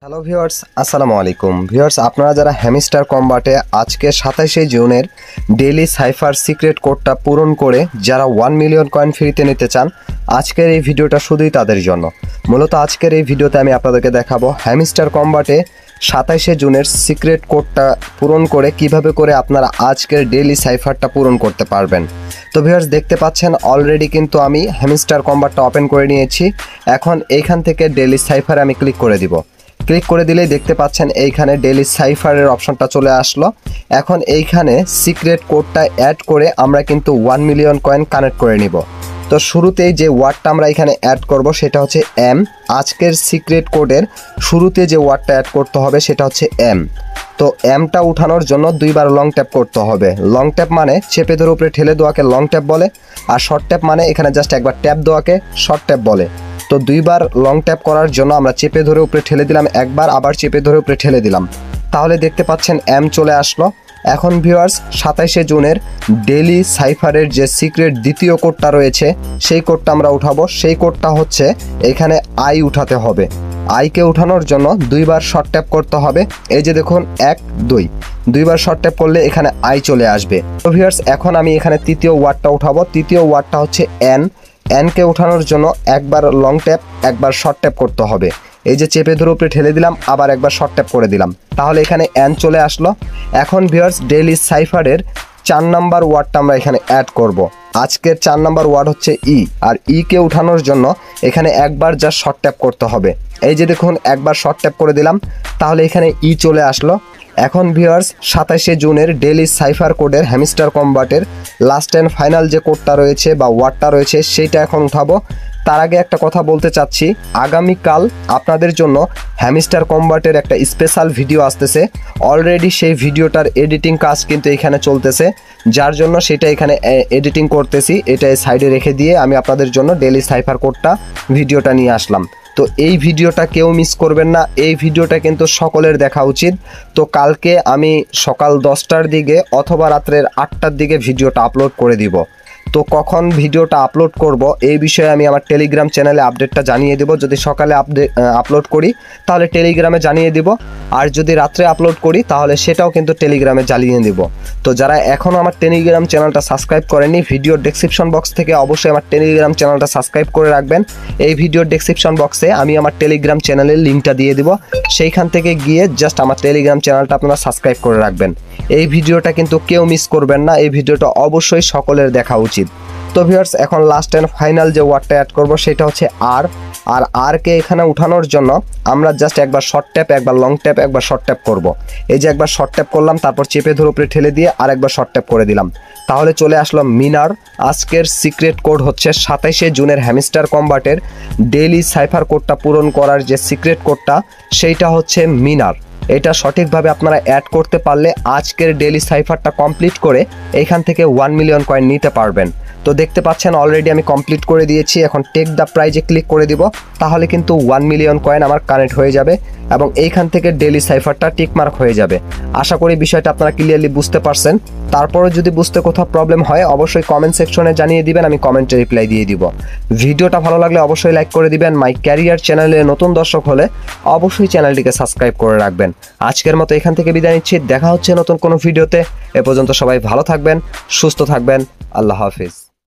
Hello viewers, আসসালামু আলাইকুম। Viewers, আপনারা যারা হ্যামস্টার কম্বাটে আজকে 27শে জুনের ডেইলি সাইফার সিক্রেট কোডটা পূরণ করে যারা 1 মিলিয়ন কয়েন ফ্রিতে নিতে চান, আজকের এই ভিডিওটা শুধুই তাদের জন্য। মূলত আজকের এই ভিডিওতে আমি আপনাদেরকে দেখাবো হ্যামস্টার কম্বাটে 27শে জুনের সিক্রেট কোডটা পূরণ করে কিভাবে করে আপনারা আজকের ডেইলি সাইফারটা পূরণ করতে পারবেন। তো ভিউয়ার্স, দেখতে পাচ্ছেন অলরেডি কিন্তু আমি হ্যামস্টার কম্বাটটা ওপেন করে নিয়েছি। এখন এইখান থেকে ডেইলি সাইফারে আমি ক্লিক করে দিব। ক্লিক করে দিলেই দেখতে পাচ্ছেন এইখানে ডেইলি সাইফারের অপশনটা চলে আসলো। এখন এইখানে সিক্রেট কোডটা অ্যাড করে আমরা কিন্তু 1 মিলিয়ন কয়েন কানেক্ট করে নিব। তো শুরুতেই যে ওয়ার্ডটা আমরা এখানে অ্যাড করব সেটা হচ্ছে এম। আজকের সিক্রেট কোডের শুরুতে যে ওয়ার্ডটা অ্যাড করতে হবে সেটা হচ্ছে এম। তো এমটা উঠানোর জন্য দুইবার লং ট্যাপ করতে হবে। লং ট্যাপ মানে চেপে ধরে উপরে ঠেলে দেওয়াকে লং ট্যাপ বলে, আর শর্ট ট্যাপ মানে এখানে জাস্ট একবার ট্যাপ দেওয়াকে শর্ট ট্যাপ বলে। তো দুইবার লং ট্যাপ করার জন্য আমরা চেপে ধরে উপরে ঠেলে দিলাম একবার, আবার চেপে ধরে উপরে ঠেলে দিলাম, তাহলে দেখতে পাচ্ছেন এম চলে আসলো। এখন ভিউয়ার্স, 27শে জুনের ডেইলি সাইফারের যে সিক্রেট দ্বিতীয় কোডটা রয়েছে সেই কোডটা আমরা উঠাবো। সেই কোডটা হচ্ছে এখানে আই উঠাতে হবে। আইকে উঠানোর জন্য দুইবার শর্ট ট্যাপ করতে হবে। এই যে দেখুন 1 2 দুইবার শর্ট ট্যাপ করলে এখানে আই চলে আসবে। তো ভিউয়ার্স, এখন আমি এখানে তৃতীয় ওয়ার্ডটা উঠাবো। তৃতীয় ওয়ার্ডটা হচ্ছে এন। এনকে উঠানোর জন্য একবার লং ট্যাপ একবার শর্ট ট্যাপ করতে হবে। এই যে চেপে ধরে উপরে ঠেলে দিলাম, আবার একবার শর্ট ট্যাপ করে দিলাম, তাহলে এখানে এন চলে আসলো। এখন ভিউয়ার্স, ডেইলি সাইফারের 4 নাম্বার ওয়ার্ডটা আমরা এখানে অ্যাড করব। আজকের 4 নাম্বার ওয়ার্ড হচ্ছে ই, আর ইকে উঠানোর জন্য এখানে একবার যা শর্ট ট্যাপ করতে হবে। এই যে দেখুন একবার শর্ট ট্যাপ করে দিলাম, তাহলে এখানে ই চলে আসলো। এখন ভিউয়ার্স, 27শে জুনের ডেইলি সাইফার কোডের হ্যামস্টার কম্বাটের লাস্ট অ্যান্ড ফাইনাল যে কোডটা রয়েছে বা ওয়ার্ডটা রয়েছে সেইটা এখন উঠাবো। তার আগে একটা কথা বলতে চাচ্ছি, আগামীকাল আপনাদের জন্য হ্যামস্টার কম্বাটের একটা স্পেশাল ভিডিও আসতেছে। অলরেডি সেই ভিডিওটার এডিটিং কাজ কিন্তু এখানে চলতেছে, যার জন্য সেটা এখানে এডিটিং করতেছি। এটা সাইডে রেখে দিয়ে আমি আপনাদের জন্য ডেইলি সাইফার কোডটা ভিডিওটা নিয়ে আসলাম। তো এই ভিডিওটা কেউ মিস করবেন না, এই ভিডিওটা কিন্তু সকলের দেখা উচিত। তো কালকে আমি সকাল 10টার দিকে অথবা রাত্রের 8টার দিকে ভিডিওটা আপলোড করে দিব। তো কখন ভিডিওটা আপলোড করব এই বিষয়ে আমি আমার টেলিগ্রাম চ্যানেলে আপডেটটা জানিয়ে দেব। যদি সকালে আপলোড করি তাহলে টেলিগ্রামে জানিয়ে দিব, আর যদি রাত্রে আপলোড করি তাহলে সেটাও কিন্তু টেলিগ্রামে জানিয়ে দেব। তো যারা এখনও আমার টেলিগ্রাম চ্যানেলটা সাবস্ক্রাইব করেনি, ভিডিওর ডেসক্রিপশন বক্স থেকে অবশ্যই আমার টেলিগ্রাম চ্যানেলটা সাবস্ক্রাইব করে রাখবেন। এই ভিডিওর ডেসক্রিপশন বক্সে আমি আমার টেলিগ্রাম চ্যানেলের লিঙ্কটা দিয়ে দিব, সেইখান থেকে গিয়ে জাস্ট আমার টেলিগ্রাম চ্যানেলটা আপনারা সাবস্ক্রাইব করে রাখবেন। এই ভিডিওটা কিন্তু কেউ মিস করবেন না, এই ভিডিওটা অবশ্যই সকলের দেখা উচিত। তো ভিউয়ার্স, এখন লাস্ট অ্যান্ড ফাইনাল যে ওয়ার্ডটা অ্যাড করব সেটা হচ্ছে আর। আর আরকে এখানে উঠানোর জন্য আমরা জাস্ট একবার শর্ট ট্যাপ একবার লং ট্যাপ একবার শর্ট ট্যাপ করব। এই যে একবার শর্ট ট্যাপ করলাম, তারপর চেপে ধরে উপরে ঠেলে দিয়ে আর একবার শর্ট ট্যাপ করে দিলাম, তাহলে চলে আসলো মিনার। আজকের সিক্রেট কোড হচ্ছে 27শে জুনের হ্যামস্টার কম্বাটের ডেইলি সাইফার কোডটা পূরণ করার যে সিক্রেট কোডটা সেইটা হচ্ছে মিনার। এটা সঠিকভাবে আপনারা অ্যাড করতে পারলে আজকের ডেইলি সাইফারটা কমপ্লিট করে এইখান থেকে 1 মিলিয়ন কয়েন নিতে পারবেন। তো দেখতে পাচ্ছেন অলরেডি আমি কমপ্লিট করে দিয়েছি। এখন টেক দ্য প্রাইজে ক্লিক করে দিব, তাহলে কিন্তু 1 মিলিয়ন কয়েন আমার কানেক্ট হয়ে যাবে এবং এইখান থেকে ডেইলি সাইফারটা টিকমার্ক হয়ে যাবে। আশা করি বিষয়টা আপনারা ক্লিয়ারলি বুঝতে পারছেন। তারপরে যদি বুঝতে কোথাও প্রবলেম হয় অবশ্যই কমেন্ট সেকশনে জানিয়ে দিবেন, আমি কমেন্টে রিপ্লাই দিয়ে দিব। ভিডিওটা ভালো লাগলে অবশ্যই লাইক করে দিবেন। মাই ক্যারিয়ার চ্যানেলে নতুন দর্শক হলে অবশ্যই চ্যানেলটিকে সাবস্ক্রাইব করে রাখবেন। আজকের মতো এখান থেকে বিদায় নিচ্ছি, দেখা হচ্ছে নতুন কোনো ভিডিওতে। এ পর্যন্ত সবাই ভালো থাকবেন, সুস্থ থাকবেন। আল্লাহ হাফিজ।